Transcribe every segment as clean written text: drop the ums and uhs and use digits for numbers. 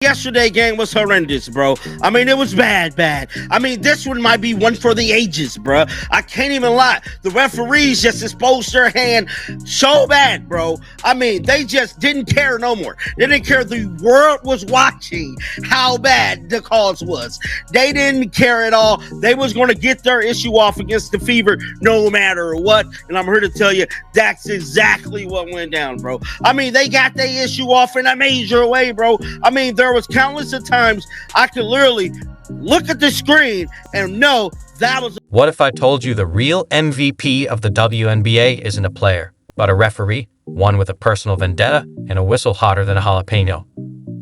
Yesterday game was horrendous, bro. I mean, it was bad. I mean, this one might be one for the ages, bro. I can't even lie. The referees just exposed their hand so bad, bro. I mean, they just didn't care no more. They didn't care. The world was watching how bad the calls was. They didn't care at all. They was going to get their issue off against the Fever no matter what. And I'm here to tell you, that's exactly what went down, bro. I mean, they got their issue off in a major way, bro. I mean, there was countless of times I could literally look at the screen and know that was. What if I told you the real MVP of the WNBA isn't a player, but a referee, one with a personal vendetta and a whistle hotter than a jalapeno?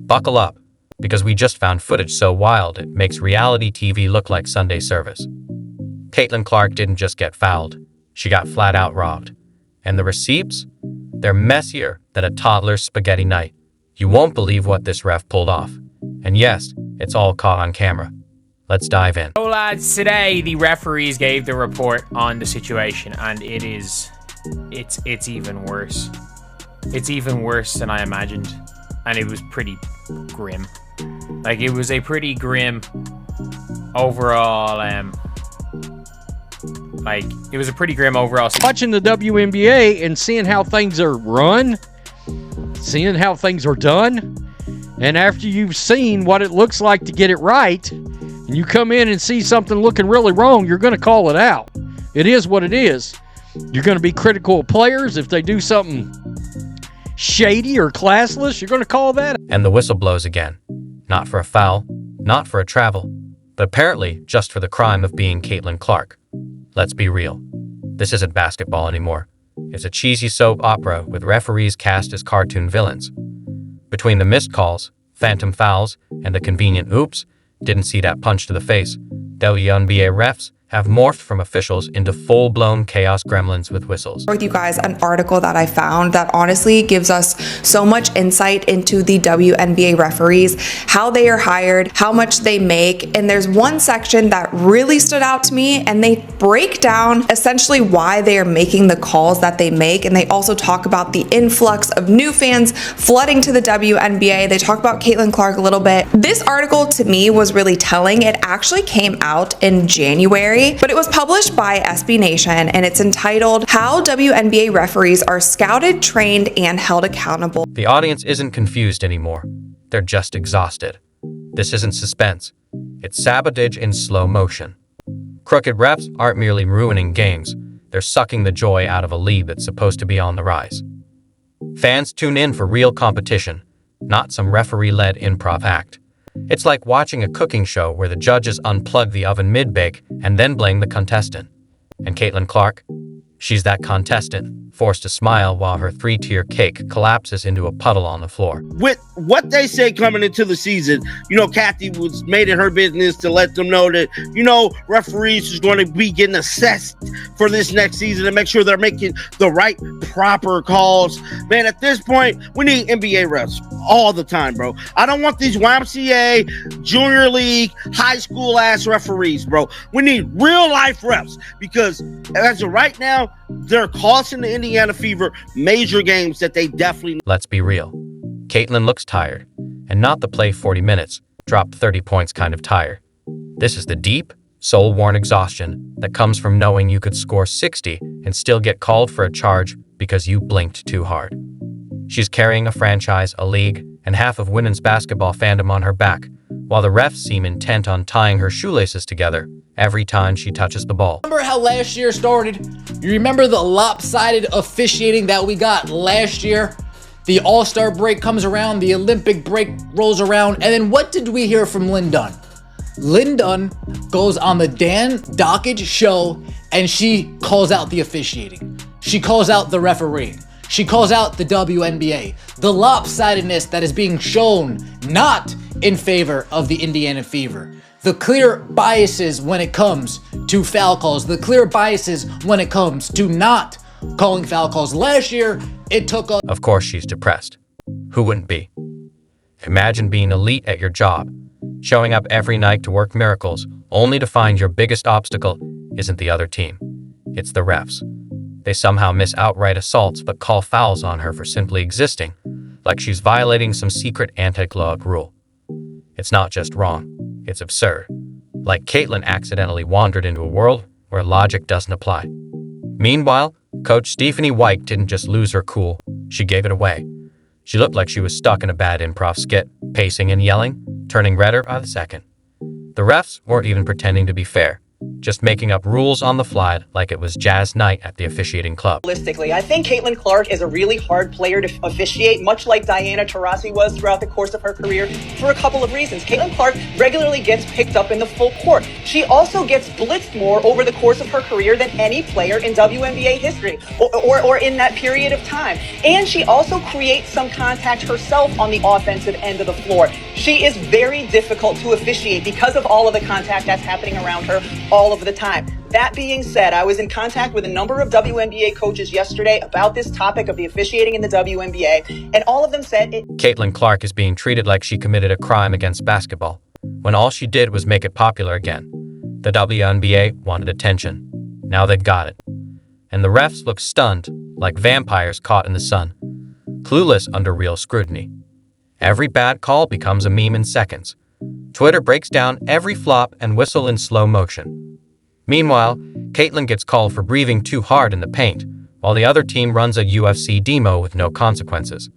Buckle up, because we just found footage so wild it makes reality TV look like Sunday service. Caitlin Clark didn't just get fouled, she got flat out robbed. And the receipts? They're messier than a toddler's spaghetti night. You won't believe what this ref pulled off. And yes, it's all caught on camera. Let's dive in. So lads, today the referees gave the report on the situation, and it's even worse. It's even worse than I imagined, and it was pretty grim. Like, it was a pretty grim overall, it was a pretty grim overall. Watching the WNBA and seeing how things are run, seeing how things are done, and after you've seen what it looks like to get it right, and you come in and see something looking really wrong, you're going to call it out. It is what it is. You're going to be critical of players. If they do something shady or classless, you're going to call that out. And the whistle blows again. Not for a foul, not for a travel, but apparently just for the crime of being Caitlin Clark. Let's be real. This isn't basketball anymore. It's a cheesy soap opera with referees cast as cartoon villains. Between the missed calls, phantom fouls, and the convenient oops, didn't see that punch to the face, WNBA refs have morphed from officials into full-blown chaos gremlins with whistles. With you guys an article that I found that honestly gives us so much insight into the WNBA referees, how they are hired, how much they make, and there's one section that really stood out to me, and they break down essentially why they are making the calls that they make, and they also talk about the influx of new fans flooding to the WNBA. They talk about Caitlin Clark a little bit. This article to me was really telling. It actually came out in January, but it was published by SB Nation, and it's entitled How WNBA Referees Are Scouted, Trained, and Held Accountable. The audience isn't confused anymore. They're just exhausted. This isn't suspense. It's sabotage in slow motion. Crooked refs aren't merely ruining games. They're sucking the joy out of a league that's supposed to be on the rise. Fans tune in for real competition, not some referee-led improv act. It's like watching a cooking show where the judges unplug the oven mid-bake and then blame the contestant. And Caitlin Clark? She's that contestant, forced to smile while her three-tier cake collapses into a puddle on the floor. With what they say coming into the season, Kathy was made it her business to let them know that, referees is going to be getting assessed for this next season to make sure they're making the right, proper calls. Man, at this point, we need NBA refs all the time, bro. I don't want these YMCA, junior league, high school ass referees, bro. We need real life refs, because as of right now, they're costing the Indiana Fever major games that they definitely. Let's be real. Caitlin looks tired, and not the play 40 minutes, drop 30 points kind of tired. This is the deep, soul-worn exhaustion that comes from knowing you could score 60 and still get called for a charge because you blinked too hard. She's carrying a franchise, a league, and half of women's basketball fandom on her back, while the refs seem intent on tying her shoelaces together every time she touches the ball. Remember how last year started? You remember the lopsided officiating that we got last year? The All-Star break comes around, the Olympic break rolls around, and then what did we hear from Lynn Dunn? Lynn Dunn goes on the Dan Dockage show, and she calls out the officiating. She calls out the refereeing. She calls out the WNBA. The lopsidedness that is being shown not in favor of the Indiana Fever. The clear biases when it comes to foul calls. The clear biases when it comes to not calling foul calls. Last year, it took a... Of course she's depressed. Who wouldn't be? Imagine being elite at your job, showing up every night to work miracles, only to find your biggest obstacle isn't the other team. It's the refs. They somehow miss outright assaults but call fouls on her for simply existing, like she's violating some secret anti-glove rule. It's not just wrong, it's absurd. Like Caitlyn accidentally wandered into a world where logic doesn't apply. Meanwhile, Coach Stephanie White didn't just lose her cool, she gave it away. She looked like she was stuck in a bad improv skit, pacing and yelling, turning redder by the second. The refs weren't even pretending to be fair, just making up rules on the fly like it was jazz night at the officiating club. Realistically, I think Caitlin Clark is a really hard player to officiate, much like Diana Taurasi was throughout the course of her career, for a couple of reasons. Caitlin Clark regularly gets picked up in the full court. She also gets blitzed more over the course of her career than any player in WNBA history, or in that period of time. And she also creates some contact herself on the offensive end of the floor. She is very difficult to officiate because of all of the contact that's happening around her all of the time. That being said, I was in contact with a number of WNBA coaches yesterday about this topic of the officiating in the WNBA, and all of them said Caitlin Clark is being treated like she committed a crime against basketball, when all she did was make it popular again. The WNBA wanted attention. Now they've got it. And the refs look stunned, like vampires caught in the sun, clueless under real scrutiny. Every bad call becomes a meme in seconds. Twitter breaks down every flop and whistle in slow motion. Meanwhile, Caitlyn gets called for breathing too hard in the paint, while the other team runs a UFC demo with no consequences.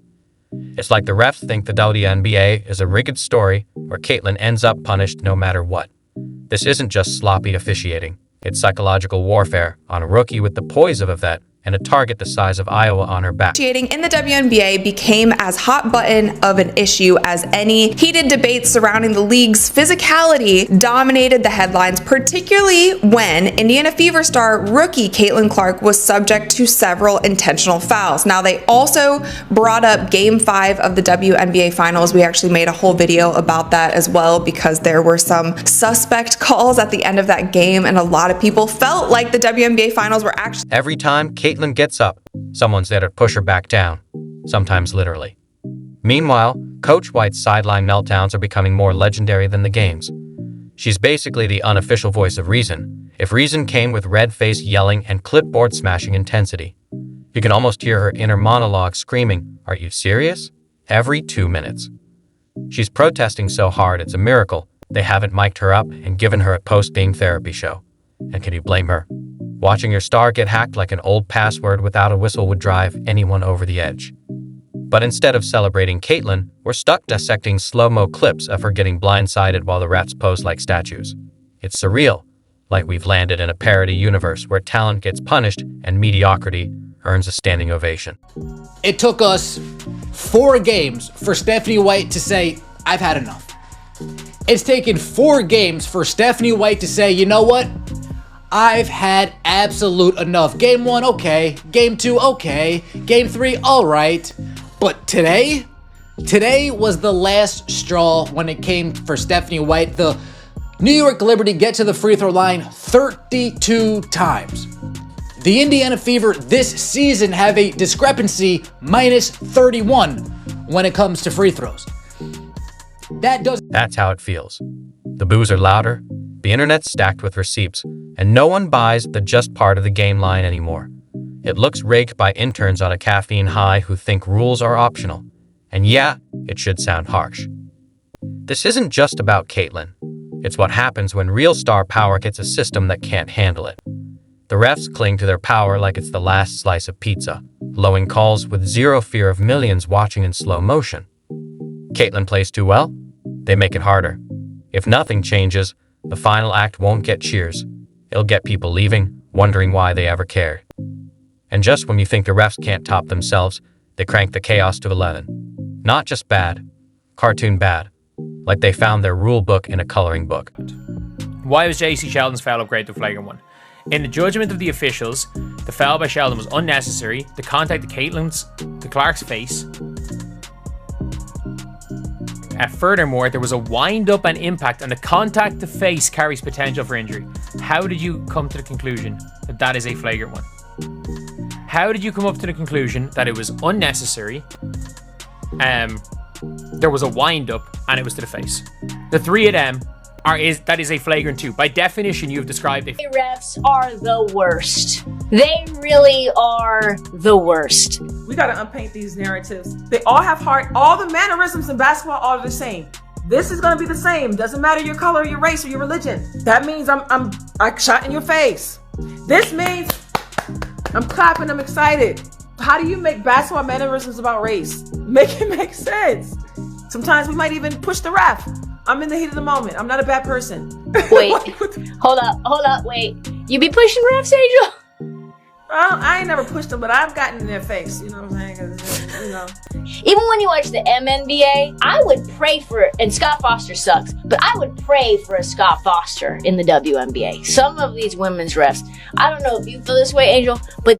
It's like the refs think the WNBA is a rigged story where Caitlyn ends up punished no matter what. This isn't just sloppy officiating. It's psychological warfare on a rookie with the poise of a vet and a target the size of Iowa on her back. Officiating in the WNBA became as hot button of an issue as any. Heated debates surrounding the league's physicality dominated the headlines, particularly when Indiana Fever star rookie Caitlin Clark was subject to several intentional fouls. Now, they also brought up Game 5 of the WNBA Finals. We actually made a whole video about that as well because there were some suspect calls at the end of that game, and a lot of people felt like the WNBA Finals were actually... Every time Caitlyn gets up, someone's there to push her back down, sometimes literally. Meanwhile, Coach White's sideline meltdowns are becoming more legendary than the games. She's basically the unofficial voice of reason, if reason came with red-faced yelling and clipboard-smashing intensity. You can almost hear her inner monologue screaming, "Are you serious?" every 2 minutes. She's protesting so hard it's a miracle they haven't mic'd her up and given her a post-game therapy show. And can you blame her? Watching your star get hacked like an old password without a whistle would drive anyone over the edge. But instead of celebrating Caitlyn, we're stuck dissecting slow-mo clips of her getting blindsided while the refs pose like statues. It's surreal, like we've landed in a parody universe where talent gets punished and mediocrity earns a standing ovation. It took us 4 games for Stephanie White to say, "I've had enough." It's taken 4 games for Stephanie White to say, "You know what? I've had absolute enough. Game 1, okay. Game 2, okay. Game 3, all right." But today was the last straw when it came for Stephanie White. The New York Liberty get to the free throw line 32 times. The Indiana Fever this season have a discrepancy -31 when it comes to free throws. That's how it feels. The boos are louder, the internet's stacked with receipts, and no one buys the just part of the game line anymore. It looks rigged by interns on a caffeine high who think rules are optional. And yeah, it should sound harsh. This isn't just about Caitlyn. It's what happens when real star power gets a system that can't handle it. The refs cling to their power like it's the last slice of pizza, blowing calls with zero fear of millions watching in slow motion. Caitlyn plays too well? They make it harder. If nothing changes, the final act won't get cheers. It'll get people leaving, wondering why they ever cared. And just when you think the refs can't top themselves, they crank the chaos to 11. Not just bad, cartoon bad. Like they found their rule book in a coloring book. Why was JC Sheldon's foul upgrade to flagrant one? In the judgment of the officials, the foul by Sheldon was unnecessary. The contact to Clark's face. Furthermore, there was a wind-up and impact, and the contact to face carries potential for injury. How did you come to the conclusion that that is a flagrant one? How did you come up to the conclusion that it was unnecessary? There was a wind-up, and it was to the face. The 3 of them that is a flagrant 2. By definition, you've described it. Refs are the worst. They really are the worst. We got to unpaint these narratives. They all have heart. All the mannerisms in basketball are the same. This is gonna be the same. Doesn't matter your color, your race, or your religion. That means I shot in your face. This means I'm clapping, I'm excited. How do you make basketball mannerisms about race? Make it make sense. Sometimes we might even push the ref. I'm in the heat of the moment. I'm not a bad person. Wait, hold up, wait. You be pushing refs, Angel? Well, I ain't never pushed them, but I've gotten in their face. You know what I'm saying? 'Cause, you know. Even when you watch the MNBA, I would pray for, and Scott Foster sucks, but I would pray for a Scott Foster in the WNBA. Some of these women's refs, I don't know if you feel this way, Angel, but